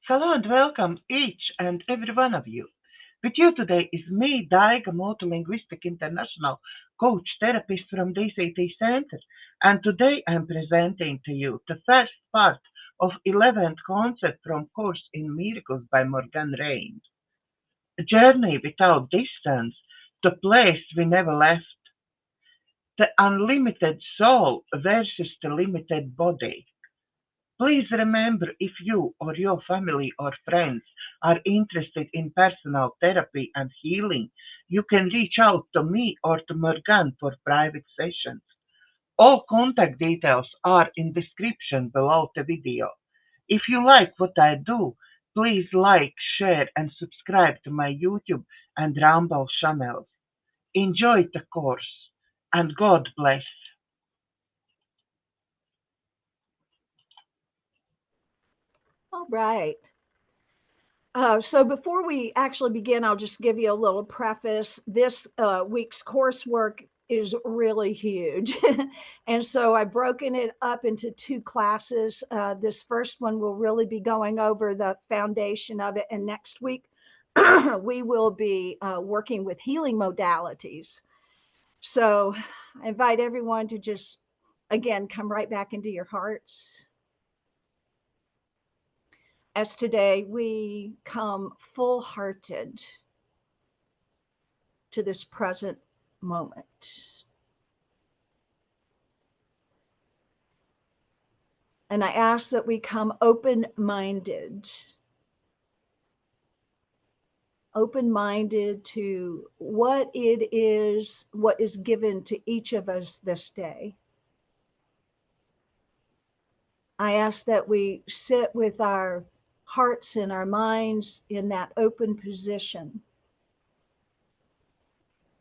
Hello and welcome each and every one of you. With you today is me, Daiga, Multilinguistic International Coach Therapist from DCTcentre, and today I'm presenting to you the first part of 11th concept from Course in Miracles by Morganne Rayne. A journey without distance, the place we never left, the unlimited soul versus the limited body. Please remember, if you or your family or friends are interested in personal therapy and healing, you can reach out to me or to Morgan for private sessions. All contact details are in description below the video. If you like what I do, please like, share and subscribe to my YouTube and Rumble channels. Enjoy the course and God bless. All right. So before we actually begin, I'll just give you a little preface. This week's coursework is really huge. And so I've broken it up into two classes. This first one will really be going over the foundation of it. And next week, we will be working with healing modalities. So I invite everyone to just, again, come right back into your hearts as today we come full hearted to this present moment. And I ask that we come open minded to what is given to each of us this day. I ask that we sit with our hearts and our minds in that open position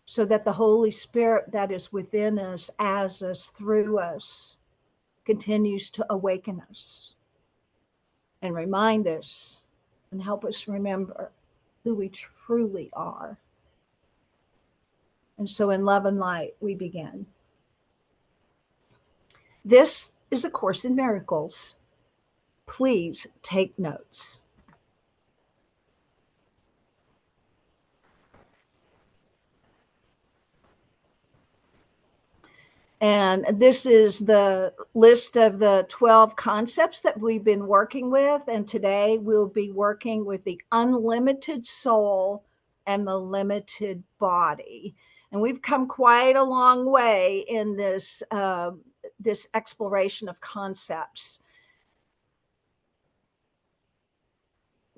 so that the Holy Spirit that is within us, as us, through us, continues to awaken us and remind us and help us remember who we truly are. And so in love and light, we begin. This is A Course in Miracles. Please take notes. And this is the list of the 12 concepts that we've been working with. And today we'll be working with the unlimited soul and the limited body. And we've come quite a long way in this exploration of concepts.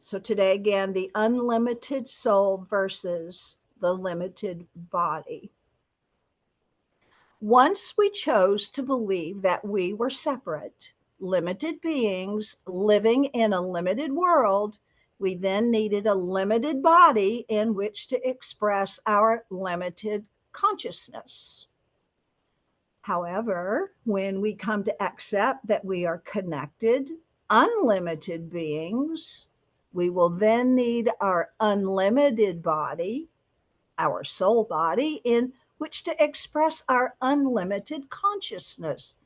So today, again, the unlimited soul versus the limited body. Once we chose to believe that we were separate, limited beings living in a limited world, we then needed a limited body in which to express our limited consciousness. However, when we come to accept that we are connected, unlimited beings, we will then need our unlimited body, our soul body, in which to express our unlimited consciousness,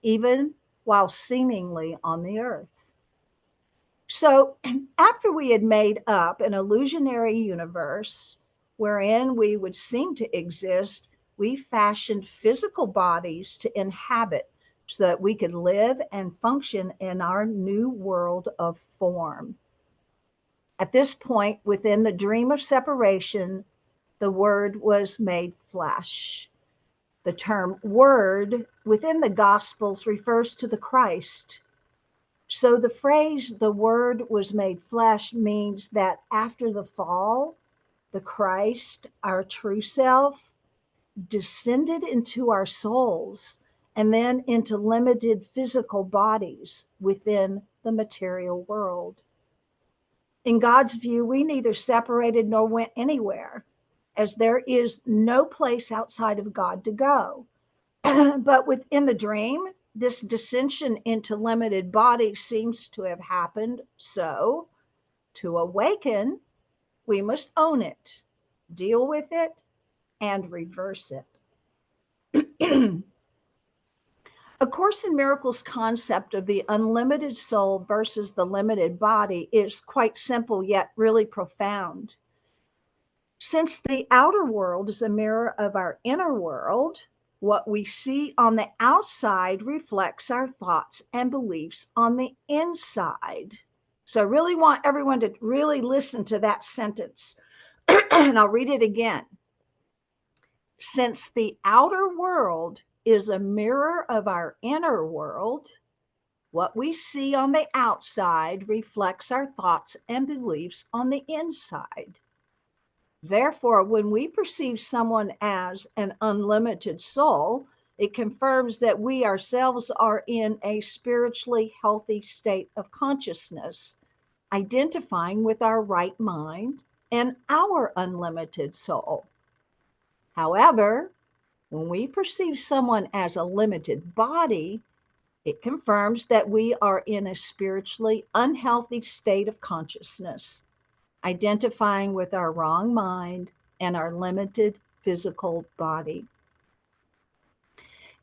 even while seemingly on the earth. So, after we had made up an illusionary universe wherein we would seem to exist, we fashioned physical bodies to inhabit so that we could live and function in our new world of form. At this point, within the dream of separation, the Word was made flesh. The term word within the Gospels refers to the Christ. So the phrase, the Word was made flesh, means that after the fall, the Christ, our true self, descended into our souls and then into limited physical bodies within the material world. In God's view, we neither separated nor went anywhere, as there is no place outside of God to go. But within the dream, this descension into limited body seems to have happened. So, to awaken, we must own it, deal with it, and reverse it. A Course in Miracles concept of the unlimited soul versus the limited body is quite simple yet really profound. Since the outer world is a mirror of our inner world, what we see on the outside reflects our thoughts and beliefs on the inside. So I really want everyone to really listen to that sentence. And I'll read it again. Since the outer world is a mirror of our inner world, what we see on the outside reflects our thoughts and beliefs on the inside. Therefore, when we perceive someone as an unlimited soul, it confirms that we ourselves are in a spiritually healthy state of consciousness, identifying with our right mind and our unlimited soul. However, when we perceive someone as a limited body, it confirms that we are in a spiritually unhealthy state of consciousness, identifying with our wrong mind and our limited physical body.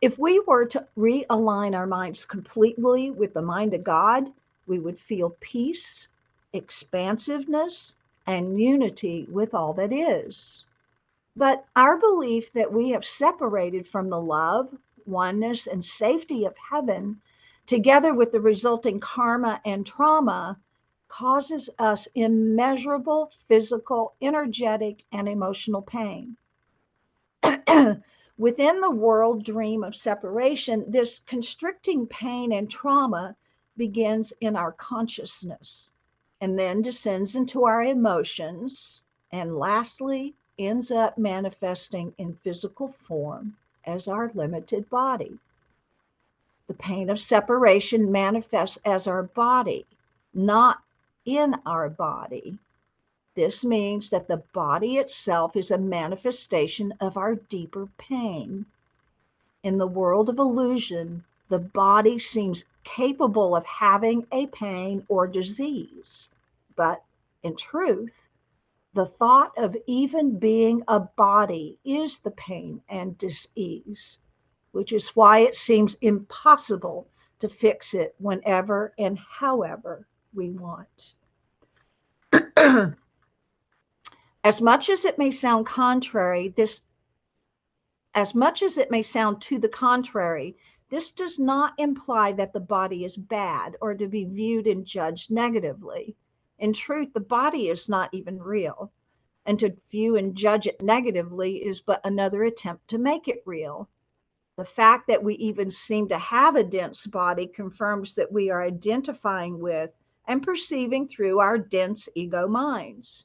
If we were to realign our minds completely with the mind of God, we would feel peace, expansiveness, and unity with all that is. But our belief that we have separated from the love, oneness, and safety of heaven, together with the resulting karma and trauma, causes us immeasurable physical, energetic, and emotional pain. Within the world dream of separation, this constricting pain and trauma begins in our consciousness and then descends into our emotions and lastly ends up manifesting in physical form as our limited body. The pain of separation manifests as our body, not in our body. This means that the body itself is a manifestation of our deeper pain. In the world of illusion, the body seems capable of having a pain or disease. But in truth, the thought of even being a body is the pain and disease, which is why it seems impossible to fix it whenever and however we want. As much as it may sound to the contrary, this does not imply that the body is bad or to be viewed and judged negatively. In truth, the body is not even real, and to view and judge it negatively is but another attempt to make it real. The fact that we even seem to have a dense body confirms that we are identifying with and perceiving through our dense ego minds.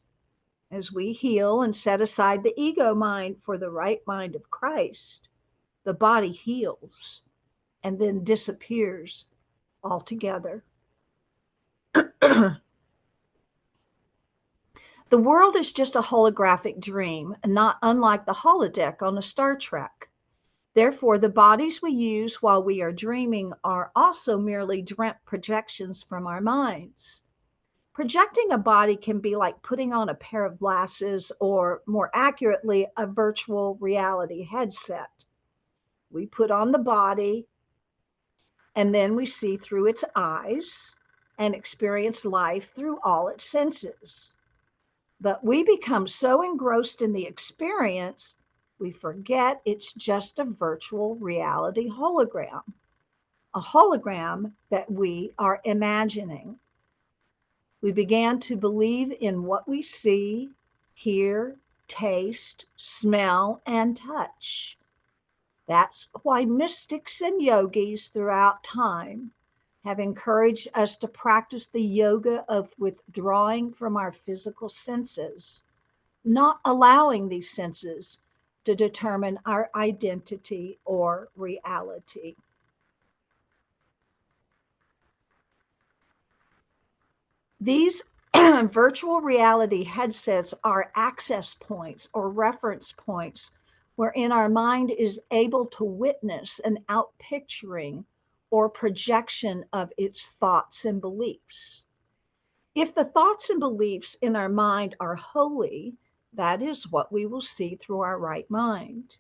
As we heal and set aside the ego mind for the right mind of Christ, the body heals and then disappears altogether. The world is just a holographic dream, not unlike the holodeck on a Star Trek. Therefore, the bodies we use while we are dreaming are also merely dreamt projections from our minds. Projecting a body can be like putting on a pair of glasses, or more accurately, a virtual reality headset. We put on the body and then we see through its eyes and experience life through all its senses. But we become so engrossed in the experience, we forget it's just a virtual reality hologram, a hologram that we are imagining. We began to believe in what we see, hear, taste, smell, and touch. That's why mystics and yogis throughout time have encouraged us to practice the yoga of withdrawing from our physical senses, not allowing these senses to determine our identity or reality. These virtual reality headsets are access points or reference points wherein our mind is able to witness an outpicturing or projection of its thoughts and beliefs. If the thoughts and beliefs in our mind are holy, that is what we will see through our right mind.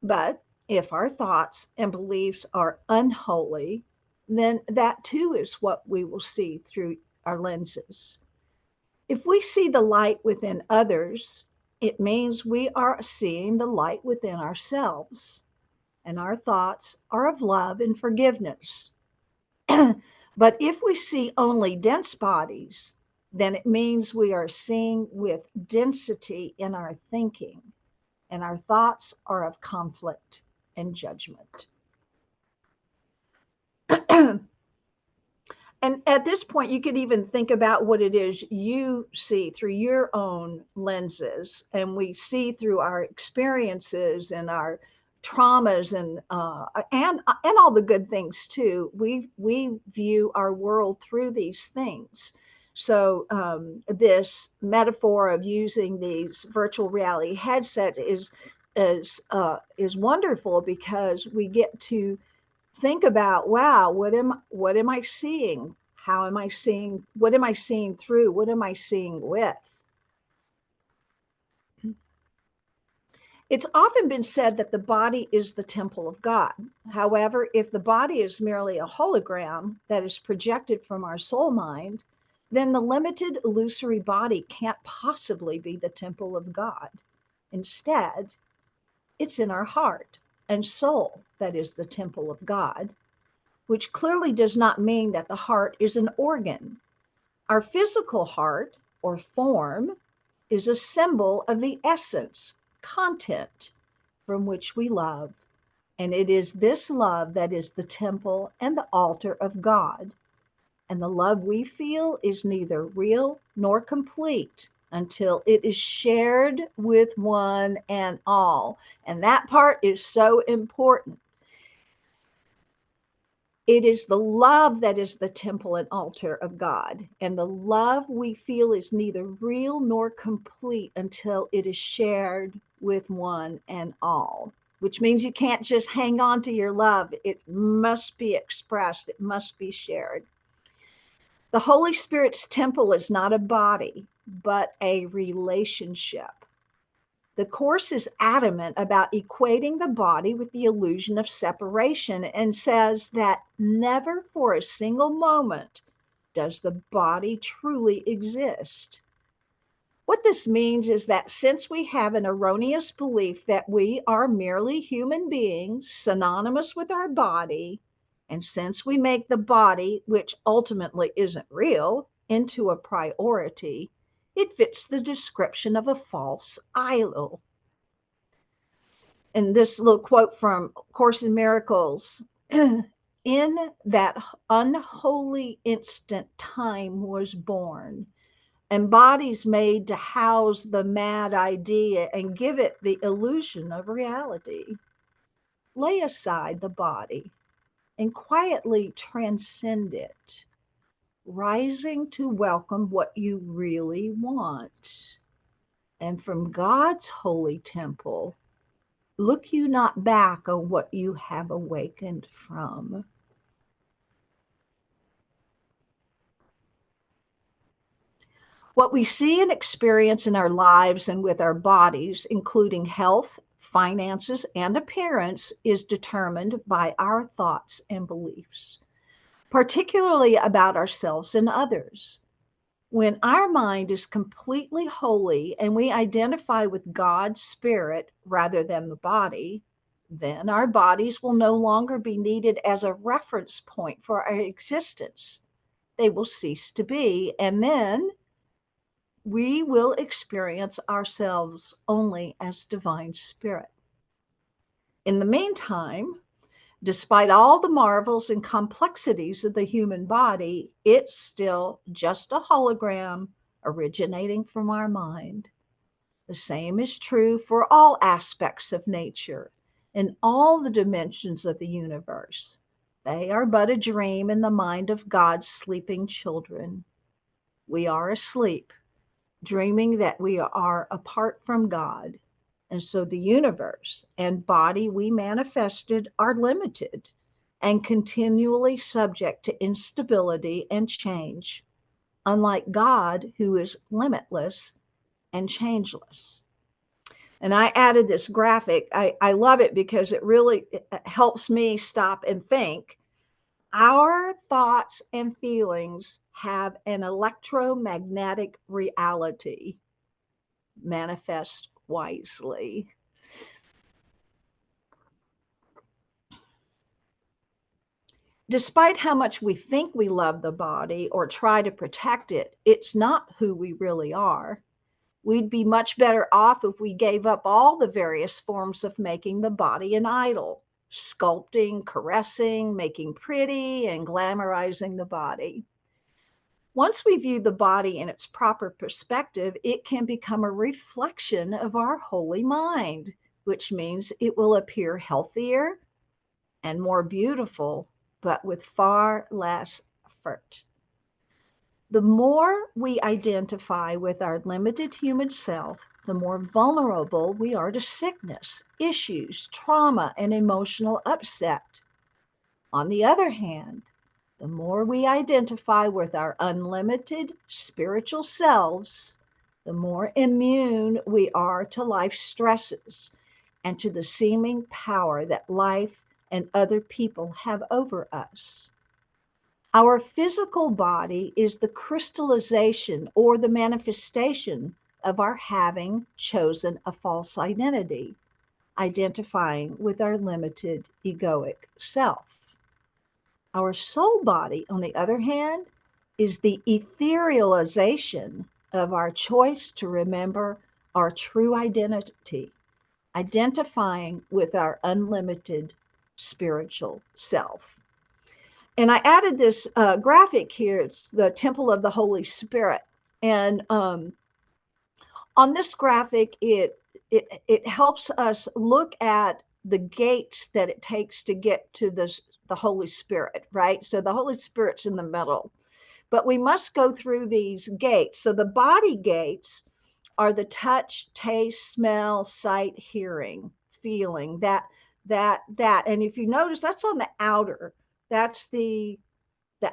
But If our thoughts and beliefs are unholy, then that too is what we will see through our lenses. If we see the light within others, it means we are seeing the light within ourselves, and our thoughts are of love and forgiveness. But if we see only dense bodies, then it means we are seeing with density in our thinking, and our thoughts are of conflict and judgment. And at this point, you could even think about what it is you see through your own lenses, and we see through our experiences and our traumas and all the good things too. We view our world through these things. So this metaphor of using these virtual reality headset is wonderful because we get to think about, wow, what am I seeing? How am I seeing? What am I seeing through? What am I seeing with? It's often been said that the body is the temple of God. However, if the body is merely a hologram that is projected from our soul mind, then the limited illusory body can't possibly be the temple of God. Instead, it's in our heart and soul that is the temple of God, which clearly does not mean that the heart is an organ. Our physical heart, or form, is a symbol of the essence, content, from which we love. And it is this love that is the temple and the altar of God. And the love we feel is neither real nor complete until it is shared with one and all. And that part is so important. It is the love that is the temple and altar of God. And the love we feel is neither real nor complete until it is shared with one and all, which means you can't just hang on to your love. It must be expressed, it must be shared. The Holy Spirit's temple is not a body, but a relationship. The Course is adamant about equating the body with the illusion of separation and says that never for a single moment does the body truly exist. What this means is that since we have an erroneous belief that we are merely human beings synonymous with our body, and since we make the body, which ultimately isn't real, into a priority, it fits the description of a false idol. And this little quote from Course in Miracles, in that unholy instant time was born, and bodies made to house the mad idea and give it the illusion of reality. Lay aside the body and quietly transcend it, rising to welcome what you really want. And from God's holy temple, look you not back on what you have awakened from. What we see and experience in our lives and with our bodies, including health, finances, and appearance, is determined by our thoughts and beliefs, particularly about ourselves and others. When our mind is completely holy and we identify with God's spirit rather than the body, then our bodies will no longer be needed as a reference point for our existence. They will cease to be, and then we will experience ourselves only as divine spirit. In the meantime, despite all the marvels and complexities of the human body, it's still just a hologram originating from our mind. The same is true for all aspects of nature in all the dimensions of the universe. They are but a dream in the mind of God's sleeping children. We are asleep, dreaming that we are apart from God. And so the universe and body we manifested are limited and continually subject to instability and change, unlike God, who is limitless and changeless. And I added this graphic. I love it because it really helps me stop and think. Our thoughts and feelings have an electromagnetic reality. Manifest wisely. Despite how much we think we love the body or try to protect it, it's not who we really are. We'd be much better off if we gave up all the various forms of making the body an idol, sculpting, caressing, making pretty, and glamorizing the body. Once we view the body in its proper perspective, it can become a reflection of our holy mind, which means it will appear healthier and more beautiful, but with far less effort. The more we identify with our limited human self, the more vulnerable we are to sickness, issues, trauma, and emotional upset. On the other hand, the more we identify with our unlimited spiritual selves, the more immune we are to life's stresses and to the seeming power that life and other people have over us. Our physical body is the crystallization or the manifestation of our having chosen a false identity, identifying with our limited egoic self. Our soul body, on the other hand, is the etherealization of our choice to remember our true identity, identifying with our unlimited spiritual self. And I added this graphic here. It's the Temple of the Holy Spirit. And on this graphic, it helps us look at the gates that it takes to get to the Holy Spirit, right? So the Holy Spirit's in the middle, but we must go through these gates. So the body gates are the touch, taste, smell, sight, hearing, feeling, that. And if you notice, that's on the outer. That's the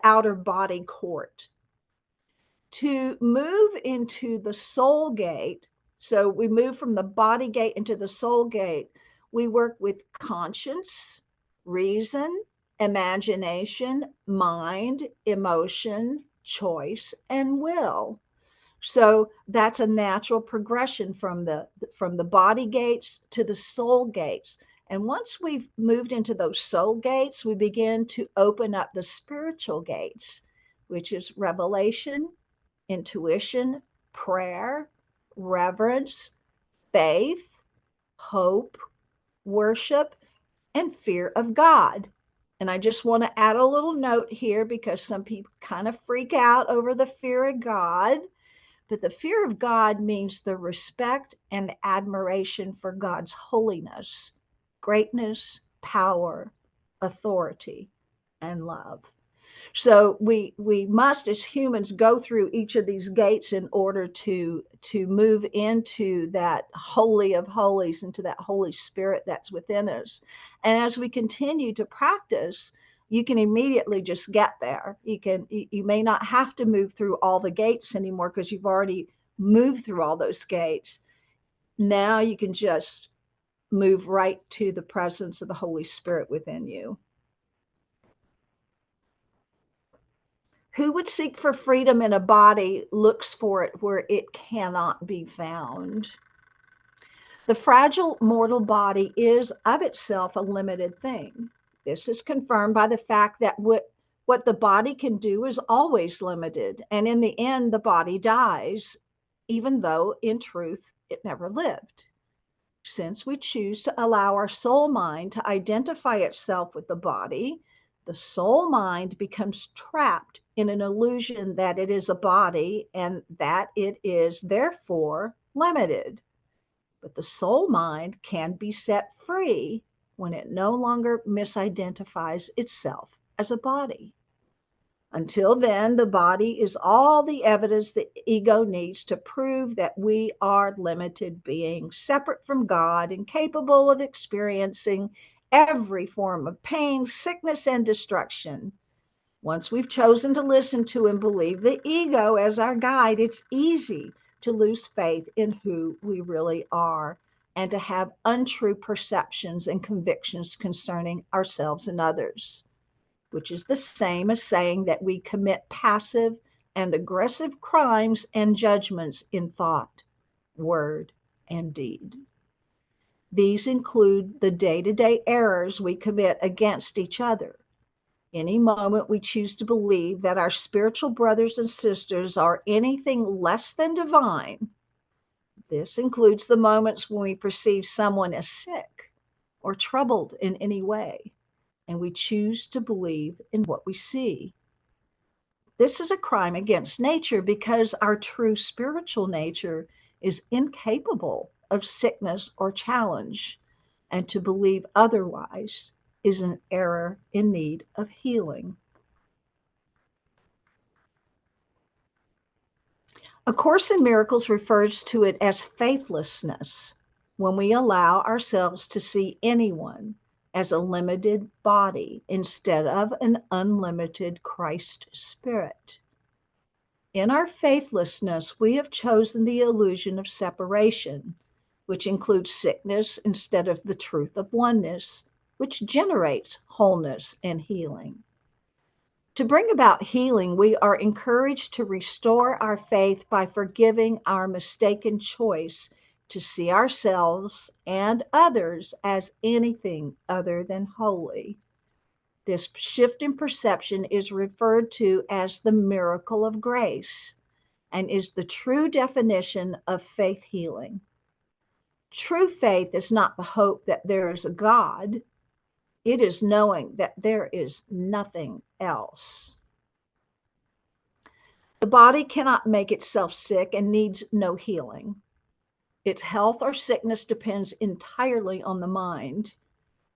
outer body court. To move into the soul gate, so we move from the body gate into the soul gate, we work with conscience, reason, imagination, mind, emotion, choice, and will. So that's a natural progression from the body gates to the soul gates. And once we've moved into those soul gates, we begin to open up the spiritual gates, which is revelation, intuition, prayer, reverence, faith, hope, worship, and fear of God. And I just want to add a little note here because some people kind of freak out over the fear of God. But the fear of God means the respect and admiration for God's holiness, greatness, power, authority, and love. So we must, as humans, go through each of these gates in order to move into that holy of holies, into that Holy Spirit that's within us. And as we continue to practice, you can immediately just get there. You may not have to move through all the gates anymore because you've already moved through all those gates. Now you can just move right to the presence of the Holy Spirit within you. Who would seek for freedom in a body looks for it where it cannot be found. The fragile mortal body is of itself a limited thing. This is confirmed by the fact that what the body can do is always limited. And in the end, the body dies, even though in truth it never lived. Since we choose to allow our soul mind to identify itself with the body, the soul mind becomes trapped in an illusion that it is a body and that it is therefore limited. But the soul mind can be set free when it no longer misidentifies itself as a body. Until then, the body is all the evidence the ego needs to prove that we are limited beings, separate from God and capable of experiencing every form of pain, sickness, and destruction. Once we've chosen to listen to and believe the ego as our guide, it's easy to lose faith in who we really are and to have untrue perceptions and convictions concerning ourselves and others, which is the same as saying that we commit passive and aggressive crimes and judgments in thought, word, and deed. These include the day-to-day errors we commit against each other. Any moment we choose to believe that our spiritual brothers and sisters are anything less than divine, this includes the moments when we perceive someone as sick or troubled in any way, and we choose to believe in what we see. This is a crime against nature because our true spiritual nature is incapable of sickness or challenge, and to believe otherwise is an error in need of healing. A Course in Miracles refers to it as faithlessness, when we allow ourselves to see anyone as a limited body instead of an unlimited Christ spirit. In our faithlessness, we have chosen the illusion of separation, which includes sickness instead of the truth of oneness, which generates wholeness and healing. To bring about healing, we are encouraged to restore our faith by forgiving our mistaken choice to see ourselves and others as anything other than holy. This shift in perception is referred to as the miracle of grace and is the true definition of faith healing. True faith is not the hope that there is a God, it is knowing that there is nothing else. The body cannot make itself sick and needs no healing. Its health or sickness depends entirely on the mind.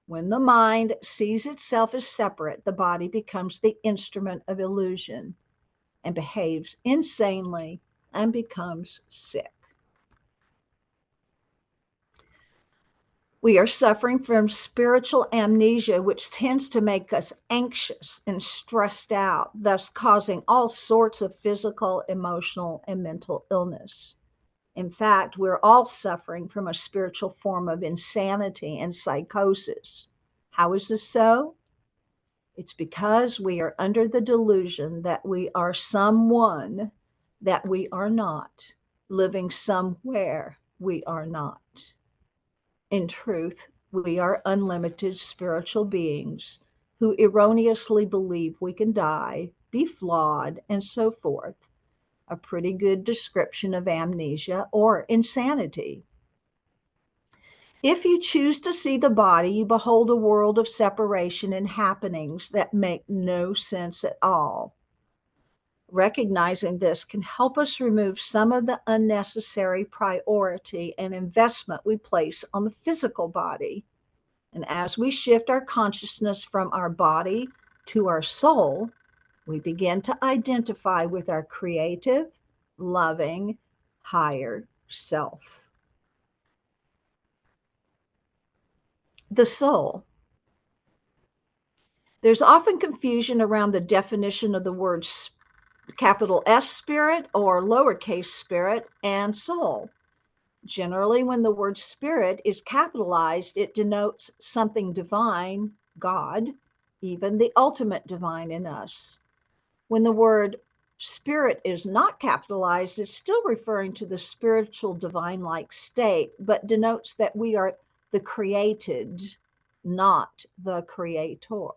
When the mind sees itself as separate, the body becomes the instrument of illusion and behaves insanely and becomes sick. We are suffering from spiritual amnesia, which tends to make us anxious and stressed out, thus causing all sorts of physical, emotional, and mental illness. In fact, we're all suffering from a spiritual form of insanity and psychosis. How is this so? It's because we are under the delusion that we are someone that we are not, living somewhere we are not. In truth, we are unlimited spiritual beings who erroneously believe we can die, be flawed, and so forth. A pretty good description of amnesia or insanity. If you choose to see the body, you behold a world of separation and happenings that make no sense at all. Recognizing this can help us remove some of the unnecessary priority and investment we place on the physical body. And as we shift our consciousness from our body to our soul, we begin to identify with our creative, loving, higher self. The soul. There's often confusion around the definition of the words capital S spirit or lowercase spirit and soul. Generally, when the word spirit is capitalized, it denotes something divine, God, even the ultimate divine in us. When the word spirit is not capitalized, it's still referring to the spiritual divine-like state, but denotes that we are the created, not the creator.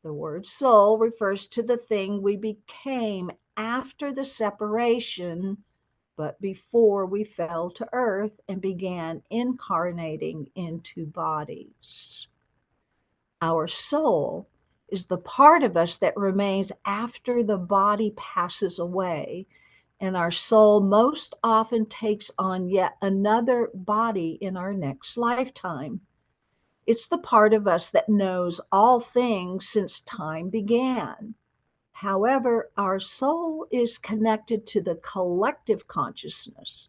The word soul refers to the thing we became after the separation, but before we fell to earth and began incarnating into bodies. Our soul is the part of us that remains after the body passes away, and our soul most often takes on yet another body in our next lifetime. It's the part of us that knows all things since time began. However, our soul is connected to the collective consciousness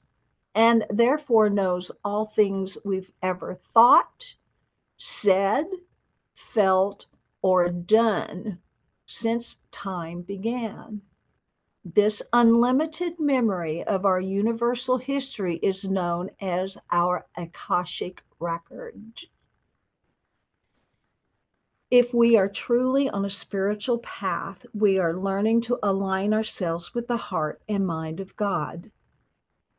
and therefore knows all things we've ever thought, said, felt, or done since time began. This unlimited memory of our universal history is known as our Akashic record. If we are truly on a spiritual path, we are learning to align ourselves with the heart and mind of God.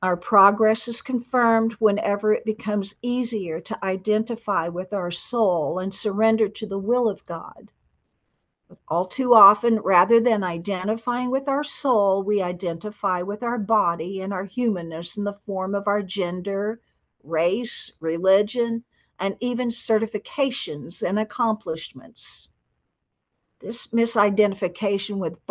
Our progress is confirmed whenever it becomes easier to identify with our soul and surrender to the will of God. But all too often, rather than identifying with our soul, we identify with our body and our humanness in the form of our gender, race, religion, and even certifications and accomplishments. This misidentification with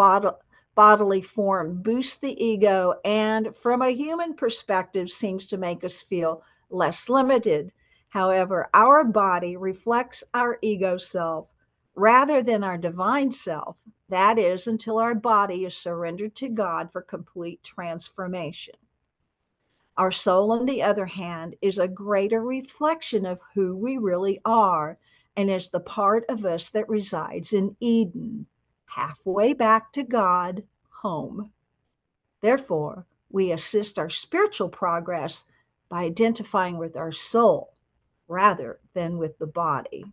bodily form boosts the ego and, from a human perspective, seems to make us feel less limited. However, our body reflects our ego self rather than our divine self. That is, until our body is surrendered to God for complete transformation. Our soul, on the other hand, is a greater reflection of who we really are and is the part of us that resides in Eden, halfway back to God, home. Therefore, we assist our spiritual progress by identifying with our soul rather than with the body.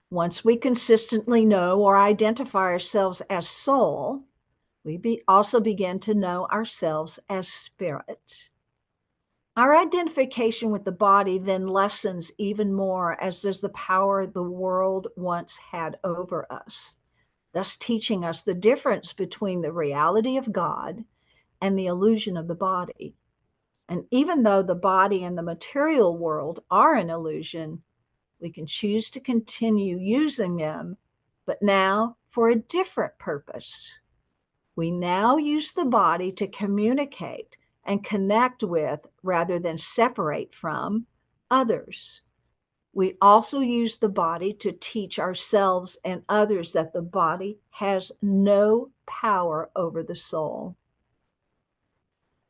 Once we consistently know or identify ourselves as soul, we also begin to know ourselves as spirit. Our identification with the body then lessens even more, as does the power the world once had over us, thus teaching us the difference between the reality of God and the illusion of the body. And even though the body and the material world are an illusion, we can choose to continue using them, but now for a different purpose. We now use the body to communicate and connect with, rather than separate from, others. We also use the body to teach ourselves and others that the body has no power over the soul.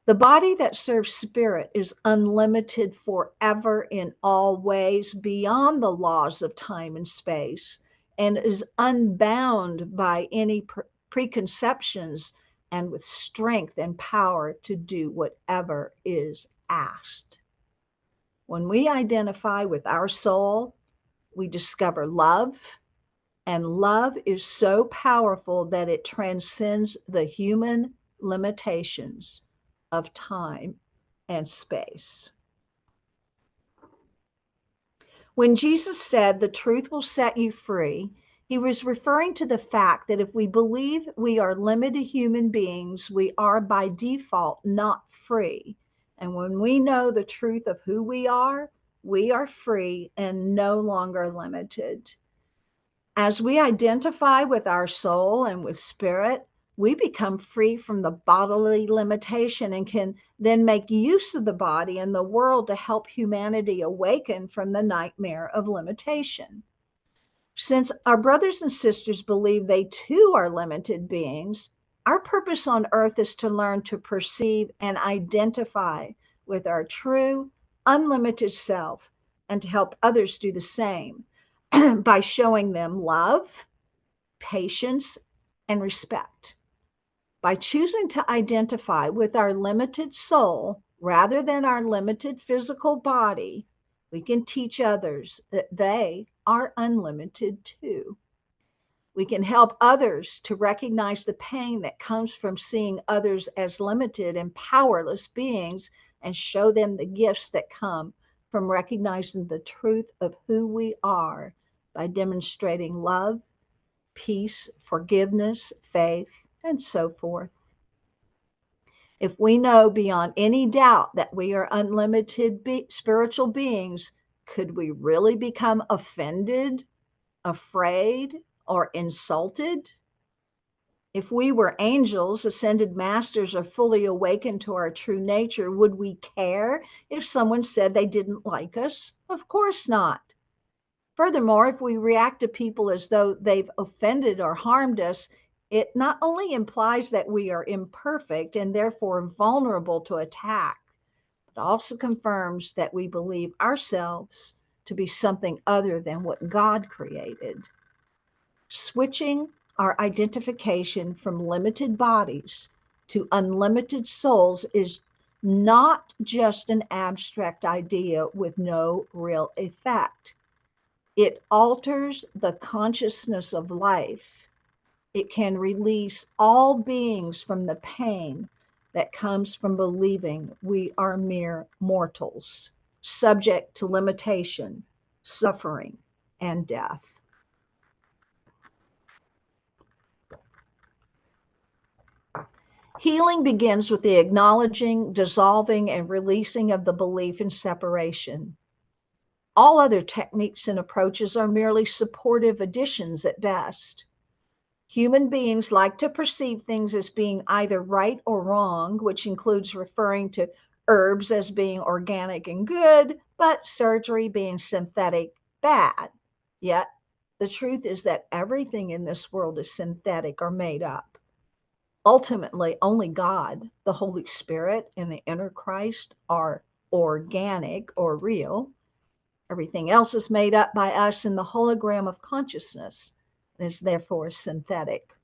The body that serves spirit is unlimited forever in all ways beyond the laws of time and space, and is unbound by any preconceptions, and with strength and power to do whatever is asked. When we identify with our soul, we discover love, and love is so powerful that it transcends the human limitations of time and space. When Jesus said, "The truth will set you free," he was referring to the fact that if we believe we are limited human beings, we are by default not free. And when we know the truth of who we are free and no longer limited. As we identify with our soul and with spirit, we become free from the bodily limitation and can then make use of the body and the world to help humanity awaken from the nightmare of limitation. Since our brothers and sisters believe they too are limited beings, our purpose on earth is to learn to perceive and identify with our true, unlimited self and to help others do the same by showing them love, patience, and respect. By choosing to identify with our limited soul rather than our limited physical body, we can teach others that they are unlimited too. We can help others to recognize the pain that comes from seeing others as limited and powerless beings and show them the gifts that come from recognizing the truth of who we are by demonstrating love, peace, forgiveness, faith, and so forth. If we know beyond any doubt that we are unlimited spiritual beings, could we really become offended, afraid, or insulted? If we were angels, ascended masters, or fully awakened to our true nature, would we care if someone said they didn't like us? Of course not. Furthermore, if we react to people as though they've offended or harmed us, it not only implies that we are imperfect and therefore vulnerable to attack, but also confirms that we believe ourselves to be something other than what God created. Switching our identification from limited bodies to unlimited souls is not just an abstract idea with no real effect. It alters the consciousness of life. It can release all beings from the pain that comes from believing we are mere mortals, subject to limitation, suffering, and death. Healing begins with the acknowledging, dissolving, and releasing of the belief in separation. All other techniques and approaches are merely supportive additions at best. Human beings like to perceive things as being either right or wrong, which includes referring to herbs as being organic and good, but surgery being synthetic bad. Yet, the truth is that everything in this world is synthetic or made up. Ultimately, only God, the Holy Spirit, and the inner Christ are organic or real. Everything else is made up by us in the hologram of consciousness and is therefore synthetic.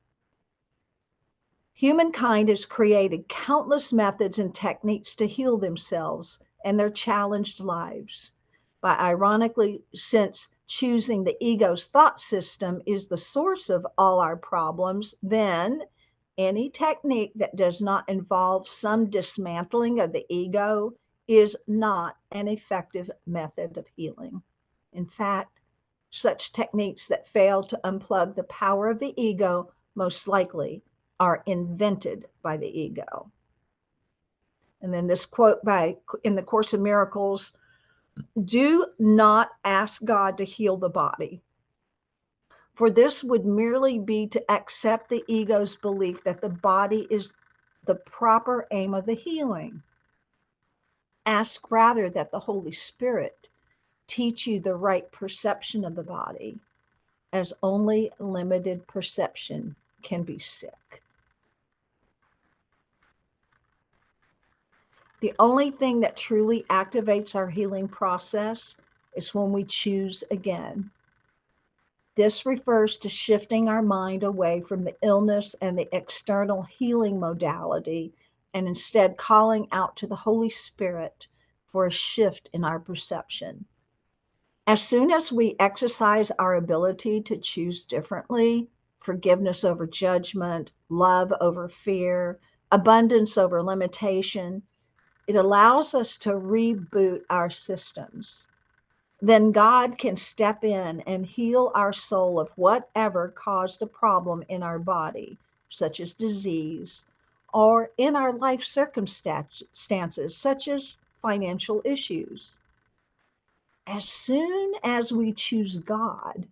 Humankind has created countless methods and techniques to heal themselves and their challenged lives. But ironically, since choosing the ego's thought system is the source of all our problems, then any technique that does not involve some dismantling of the ego is not an effective method of healing. In fact, such techniques that fail to unplug the power of the ego most likely are invented by the ego. And then this quote by in the Course in Miracles, do not ask God to heal the body, for this would merely be to accept the ego's belief that the body is the proper aim of the healing. Ask rather that the Holy Spirit teach you the right perception of the body, as only limited perception can be sick. The only thing that truly activates our healing process is when we choose again. This refers to shifting our mind away from the illness and the external healing modality and instead calling out to the Holy Spirit for a shift in our perception. As soon as we exercise our ability to choose differently, forgiveness over judgment, love over fear, abundance over limitation, it allows us to reboot our systems. Then God can step in and heal our soul of whatever caused a problem in our body, such as disease, or in our life circumstances, such as financial issues. As soon as we choose God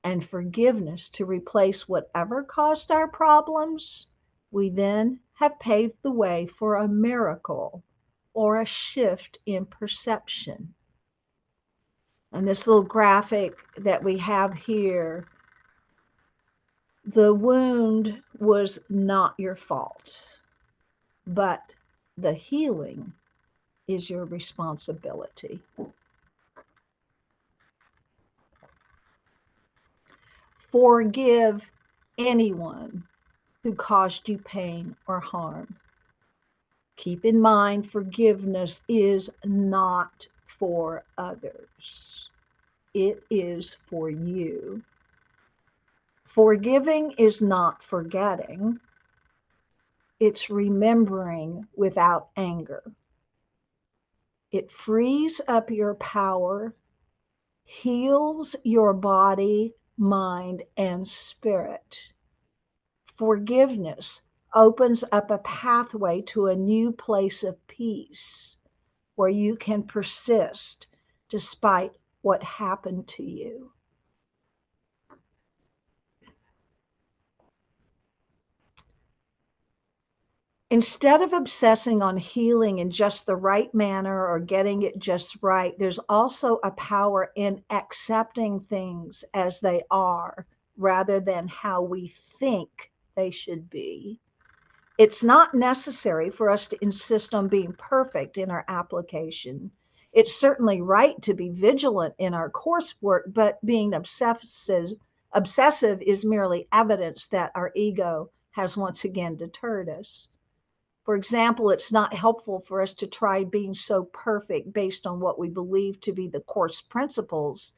and forgiveness to replace whatever caused our problems, we then have paved the way for a miracle or a shift in perception. And this little graphic that we have here, the wound was not your fault, but the healing is your responsibility. Forgive anyone who caused you pain or harm. Keep in mind, forgiveness is not for others. It is for you. Forgiving is not forgetting. It's remembering without anger. It frees up your power, heals your body, mind, and spirit. Forgiveness opens up a pathway to a new place of peace where you can persist despite what happened to you. Instead of obsessing on healing in just the right manner or getting it just right, there's also a power in accepting things as they are rather than how we think they should be. It's not necessary for us to insist on being perfect in our application. It's certainly right to be vigilant in our coursework, but being Obsessive is merely evidence that our ego has once again deterred us. For example, it's not helpful for us to try being so perfect based on what we believe to be the Course principles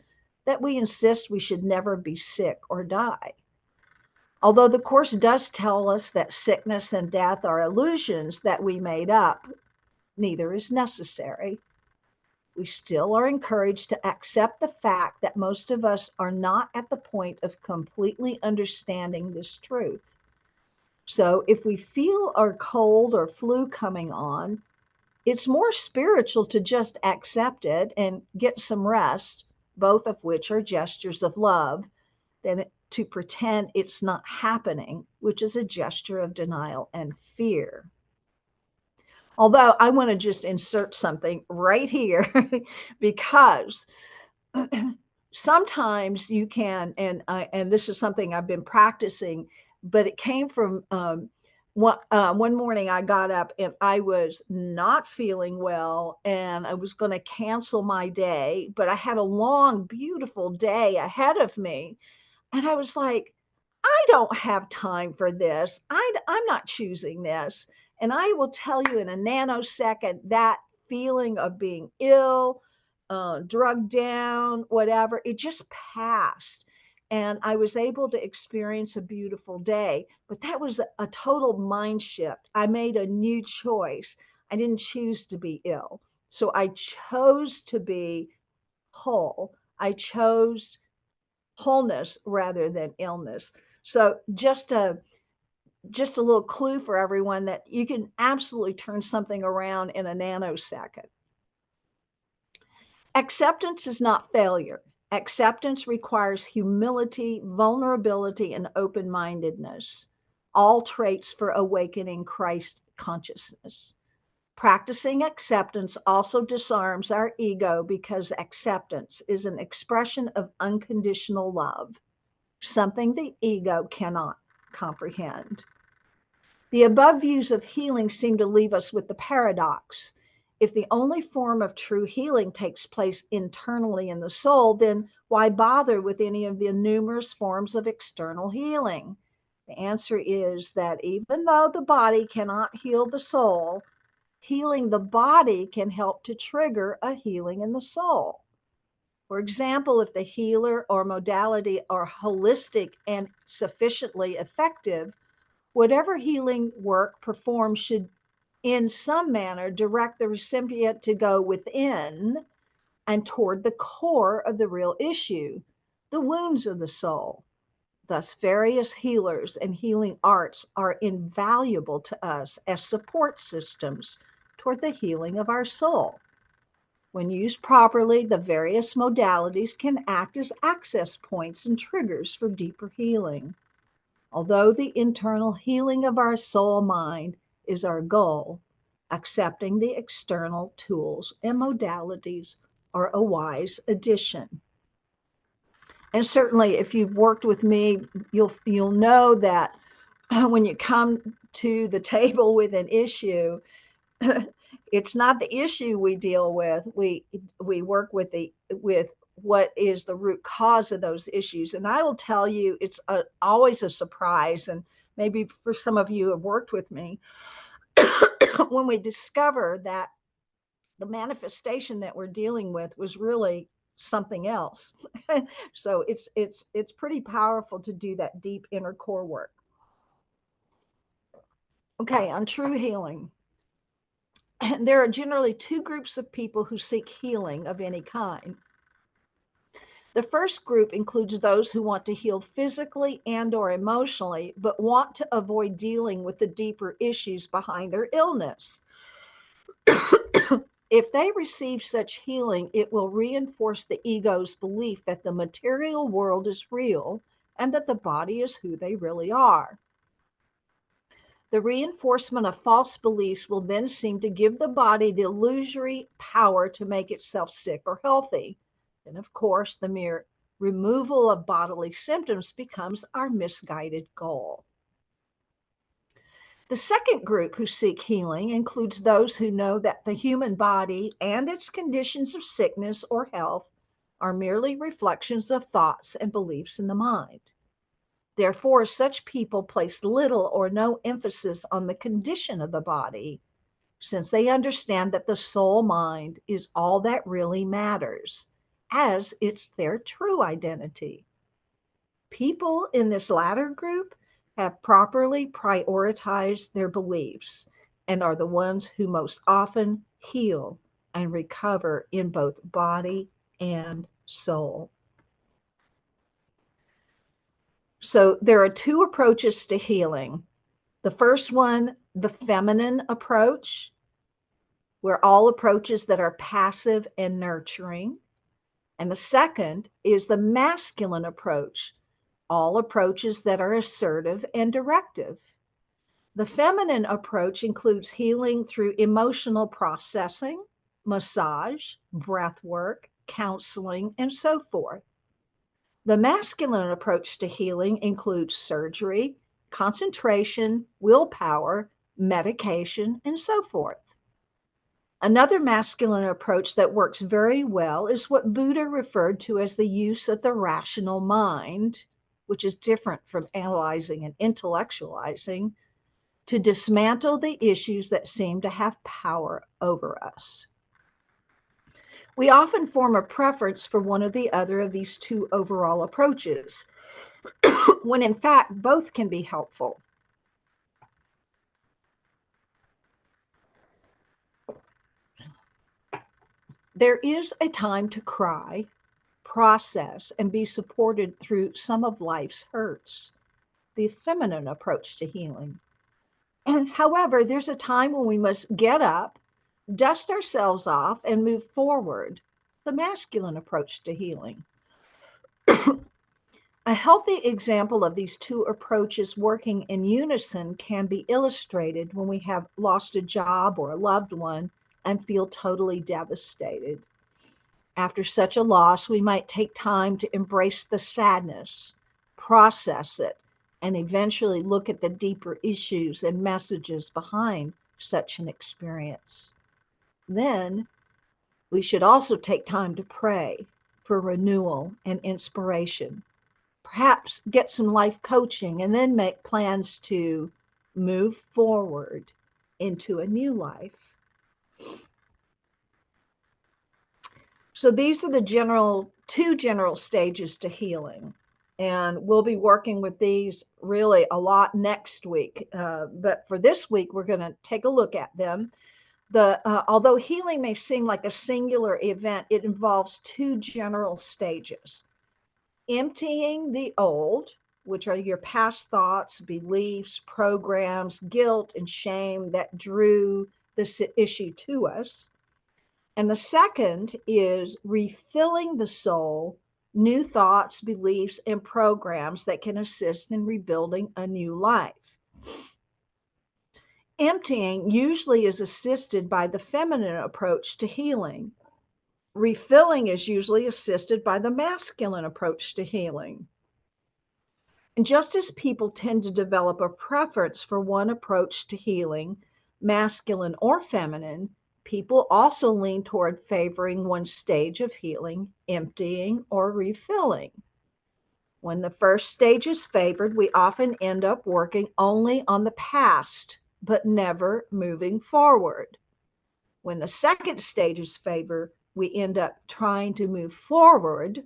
that we insist we should never be sick or die. Although the Course does tell us that sickness and death are illusions that we made up, neither is necessary. We still are encouraged to accept the fact that most of us are not at the point of completely understanding this truth. So if we feel our cold or flu coming on, it's more spiritual to just accept it and get some rest, both of which are gestures of love, than to pretend it's not happening, which is a gesture of denial and fear. Although I want to just insert something right here because sometimes you can, and this is something I've been practicing, but it came from one morning I got up and I was not feeling well and I was going to cancel my day, but I had a long, beautiful day ahead of me. And I was like, I don't have time for this. I'm not choosing this. And I will tell you in a nanosecond that feeling of being ill, drugged down, whatever, it just passed. And I was able to experience a beautiful day. But that was a total mind shift. I made a new choice. I didn't choose to be ill. So I chose to be whole. I chose wholeness rather than illness. So just a little clue for everyone that you can absolutely turn something around in a nanosecond. Acceptance is not failure. Acceptance requires humility, vulnerability, and open-mindedness, all traits for awakening Christ consciousness. Practicing acceptance also disarms our ego because acceptance is an expression of unconditional love, something the ego cannot comprehend. The above views of healing seem to leave us with the paradox. If the only form of true healing takes place internally in the soul, then why bother with any of the numerous forms of external healing? The answer is that even though the body cannot heal the soul, healing the body can help to trigger a healing in the soul. For example, if the healer or modality are holistic and sufficiently effective, whatever healing work performed should, in some manner, direct the recipient to go within and toward the core of the real issue, the wounds of the soul. Thus, various healers and healing arts are invaluable to us as support systems toward the healing of our soul. When used properly, the various modalities can act as access points and triggers for deeper healing. Although the internal healing of our soul mind is our goal, accepting the external tools and modalities are a wise addition. And certainly, if you've worked with me, you'll know that when you come to the table with an issue, it's not the issue we deal with. We work with what is the root cause of those issues. And I will tell you, it's always a surprise. And maybe for some of you who have worked with me, when we discover that the manifestation that we're dealing with was really something else. So it's pretty powerful to do that deep inner core work. Okay, on true healing. There are generally two groups of people who seek healing of any kind. The first group includes those who want to heal physically and or emotionally, but want to avoid dealing with the deeper issues behind their illness. If they receive such healing, it will reinforce the ego's belief that the material world is real and that the body is who they really are. The reinforcement of false beliefs will then seem to give the body the illusory power to make itself sick or healthy. Then, of course, the mere removal of bodily symptoms becomes our misguided goal. The second group who seek healing includes those who know that the human body and its conditions of sickness or health are merely reflections of thoughts and beliefs in the mind. Therefore, such people place little or no emphasis on the condition of the body, since they understand that the soul mind is all that really matters, as it's their true identity. People in this latter group have properly prioritized their beliefs and are the ones who most often heal and recover in both body and soul. So there are two approaches to healing. The first one, the feminine approach, where all approaches that are passive and nurturing. And the second is the masculine approach, all approaches that are assertive and directive. The feminine approach includes healing through emotional processing, massage, breath work, counseling, and so forth. The masculine approach to healing includes surgery, concentration, willpower, medication, and so forth. Another masculine approach that works very well is what Buddha referred to as the use of the rational mind, which is different from analyzing and intellectualizing, to dismantle the issues that seem to have power over us. We often form a preference for one or the other of these two overall approaches, when in fact both can be helpful. There is a time to cry, process, and be supported through some of life's hurts, the feminine approach to healing. And however, there's a time when we must get up, dust ourselves off, and move forward, the masculine approach to healing. A healthy example of these two approaches working in unison can be illustrated when we have lost a job or a loved one and feel totally devastated. After such a loss, we might take time to embrace the sadness, process it, and eventually look at the deeper issues and messages behind such an experience. Then we should also take time to pray for renewal and inspiration. Perhaps get some life coaching and then make plans to move forward into a new life. So these are the two general stages to healing. And we'll be working with these really a lot next week. But for this week, we're going to take a look at them. Although healing may seem like a singular event, it involves two general stages. Emptying the old, which are your past thoughts, beliefs, programs, guilt, and shame that drew this issue to us. And the second is refilling the soul, new thoughts, beliefs, and programs that can assist in rebuilding a new life. Emptying usually is assisted by the feminine approach to healing. Refilling is usually assisted by the masculine approach to healing. And just as people tend to develop a preference for one approach to healing, masculine or feminine, people also lean toward favoring one stage of healing, emptying or refilling. When the first stage is favored, we often end up working only on the past, but never moving forward. When the second stage is favored, we end up trying to move forward,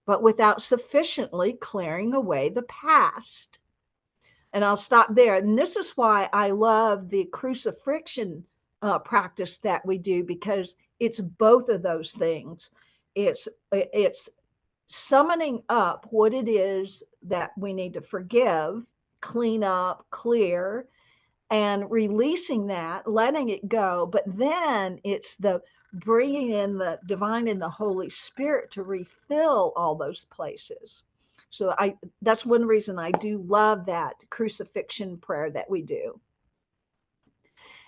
but without sufficiently clearing away the past. And I'll stop there. And this is why I love the crucifixion practice that we do, because it's both of those things. It's summoning up what it is that we need to forgive, clean up, clear, and releasing that, letting it go. But then it's the bringing in the divine and the Holy Spirit to refill all those places. So that's one reason I do love that crucifixion prayer that we do.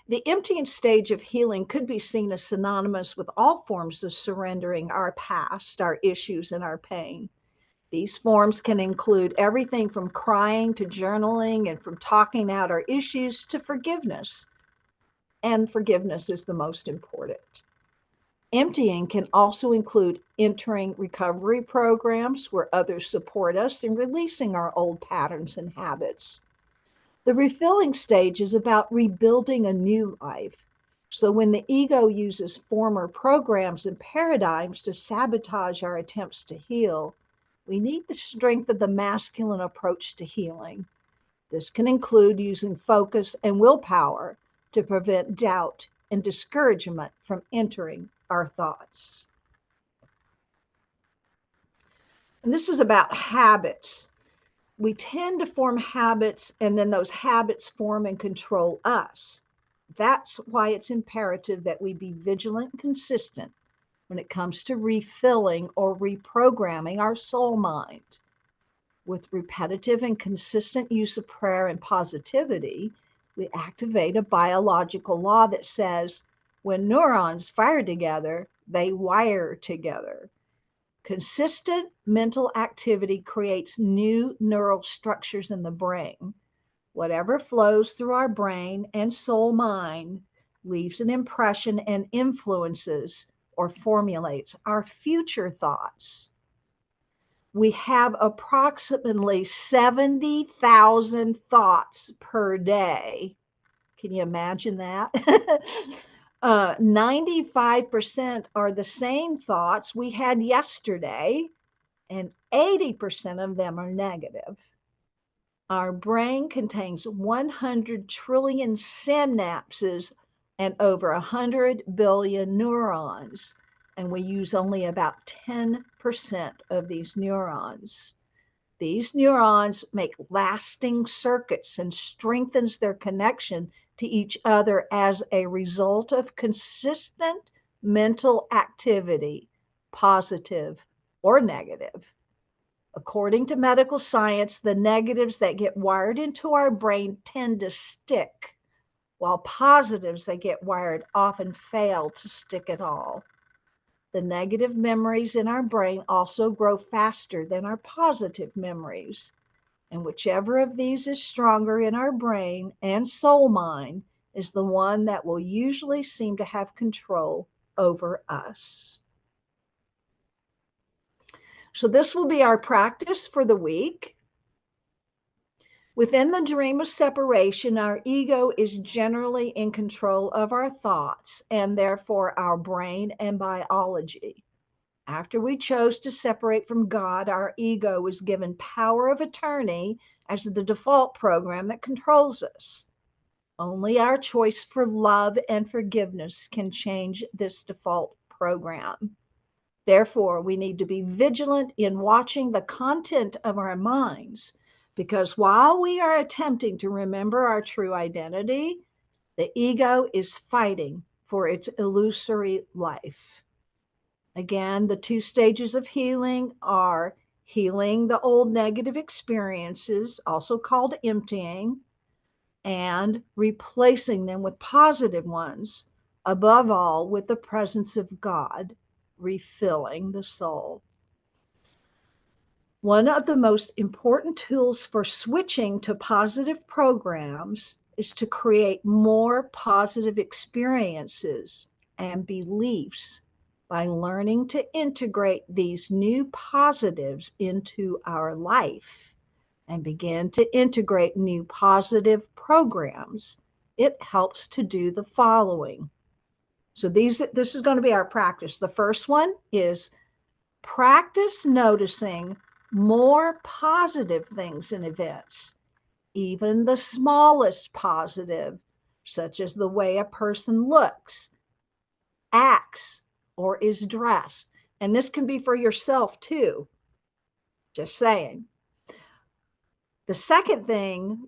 The emptying stage of healing could be seen as synonymous with all forms of surrendering our past, our issues, and our pain. These forms can include everything from crying to journaling, and from talking out our issues to forgiveness. And forgiveness is the most important. Emptying can also include entering recovery programs where others support us in releasing our old patterns and habits. The refilling stage is about rebuilding a new life. So when the ego uses former programs and paradigms to sabotage our attempts to heal, we need the strength of the masculine approach to healing. This can include using focus and willpower to prevent doubt and discouragement from entering our thoughts. And this is about habits. We tend to form habits, and then those habits form and control us. That's why it's imperative that we be vigilant and consistent when it comes to refilling or reprogramming our soul mind. With repetitive and consistent use of prayer and positivity, we activate a biological law that says when neurons fire together, they wire together. Consistent mental activity creates new neural structures in the brain. Whatever flows through our brain and soul mind leaves an impression and influences or formulates our future thoughts. We have approximately 70,000 thoughts per day. Can you imagine that? 95% are the same thoughts we had yesterday, and 80% of them are negative. Our brain contains 100 trillion synapses and over 100 billion neurons, and we use only about 10% of these neurons. These neurons make lasting circuits and strengthens their connection to each other as a result of consistent mental activity, positive or negative. According to medical science, the negatives that get wired into our brain tend to stick, while positives that get wired often fail to stick at all. The negative memories in our brain also grow faster than our positive memories. And whichever of these is stronger in our brain and soul mind is the one that will usually seem to have control over us. So this will be our practice for the week. Within the dream of separation, our ego is generally in control of our thoughts and therefore our brain and biology. After we chose to separate from God, our ego was given power of attorney as the default program that controls us. Only our choice for love and forgiveness can change this default program. Therefore, we need to be vigilant in watching the content of our minds, because while we are attempting to remember our true identity, the ego is fighting for its illusory life. Again, the two stages of healing are healing the old negative experiences, also called emptying, and replacing them with positive ones, above all with the presence of God, refilling the soul. One of the most important tools for switching to positive programs is to create more positive experiences and beliefs by learning to integrate these new positives into our life and begin to integrate new positive programs. It helps to do the following. So this is going to be our practice. The first one is practice noticing more positive things in events, even the smallest positive, such as the way a person looks, acts, or is dressed. And this can be for yourself too. Just saying. The second thing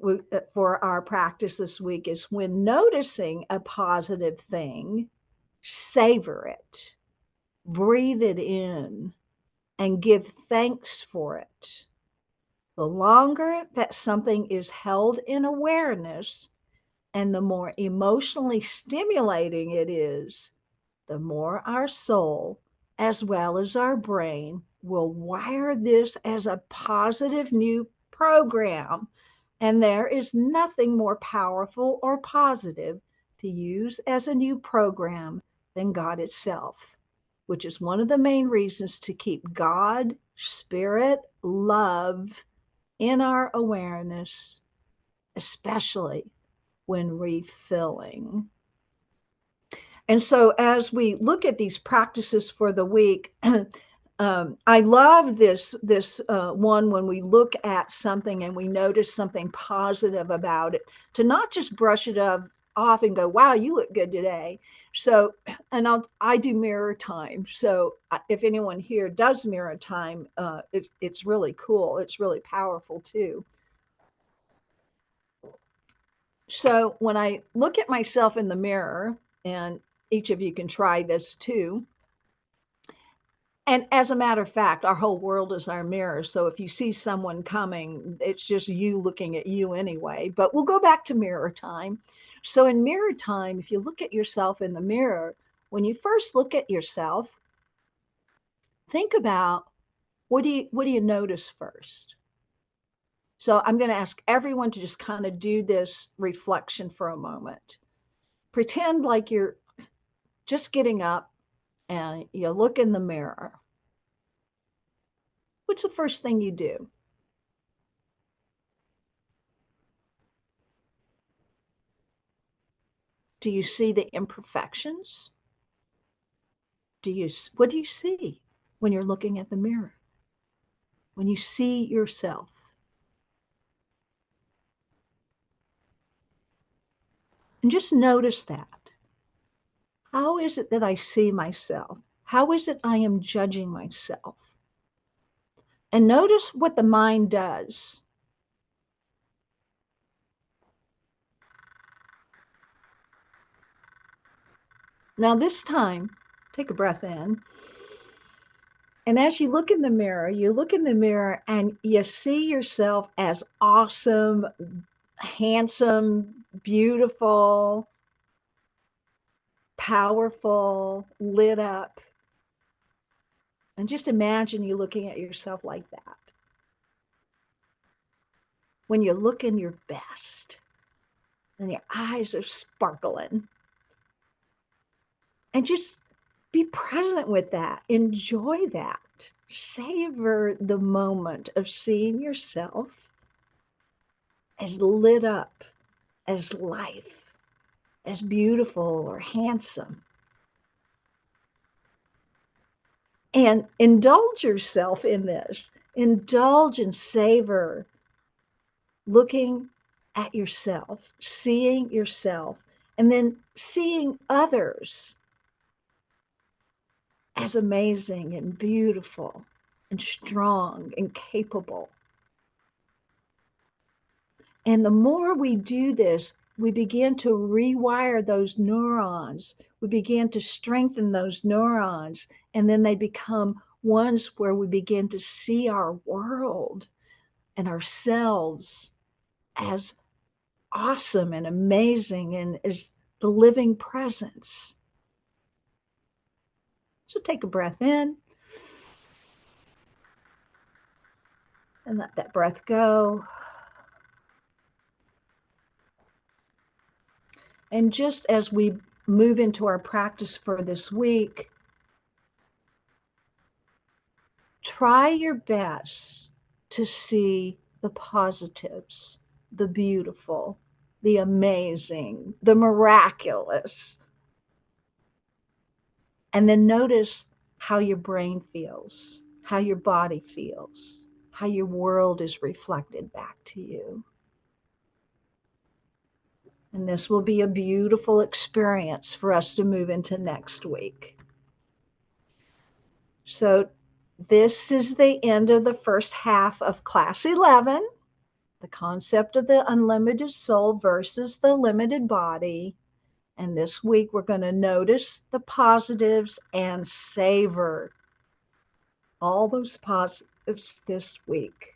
for our practice this week is when noticing a positive thing, savor it, breathe it in, and give thanks for it. The longer that something is held in awareness and the more emotionally stimulating it is, the more our soul, as well as our brain, will wire this as a positive new program. And there is nothing more powerful or positive to use as a new program than God itself. which is one of the main reasons to keep God, Spirit, love in our awareness, especially when refilling. And so, as we look at these practices for the week, I love this one when we look at something and we notice something positive about it, to not just brush it off and go, "Wow, you look good today." So, and I do mirror time. So, if anyone here does mirror time, it's really cool. It's really powerful too. So, when I look at myself in the mirror, and each of you can try this too. And as a matter of fact, our whole world is our mirror. So if you see someone coming, it's just you looking at you anyway. But we'll go back to mirror time. So in mirror time, if you look at yourself in the mirror, when you first look at yourself, think about what do you notice first? So I'm going to ask everyone to just kind of do this reflection for a moment. Pretend like you're just getting up and you look in the mirror. What's the first thing you do? Do you see the imperfections? What do you see when you're looking at the mirror? When you see yourself? And just notice that. How is it that I see myself? How is it I am judging myself? And notice what the mind does. Now this time, take a breath in. And as you look in the mirror, and you see yourself as awesome, handsome, beautiful, powerful, lit up. And just imagine you looking at yourself like that. When you're looking your best and your eyes are sparkling. And just be present with that. Enjoy that. Savor the moment of seeing yourself as lit up, as life, as beautiful or handsome. And indulge yourself in this. Indulge and savor looking at yourself, seeing yourself, and then seeing others as amazing and beautiful and strong and capable. And the more we do this, we begin to rewire those neurons. We begin to strengthen those neurons, and then they become ones where we begin to see our world and ourselves as awesome and amazing and as the living presence. So take a breath in and let that breath go. And just as we move into our practice for this week, try your best to see the positives, the beautiful, the amazing, the miraculous. And then notice how your brain feels, how your body feels, how your world is reflected back to you. And this will be a beautiful experience for us to move into next week. So this is the end of the first half of class 11, the concept of the unlimited soul versus the limited body. And this week we're going to notice the positives and savor all those positives this week.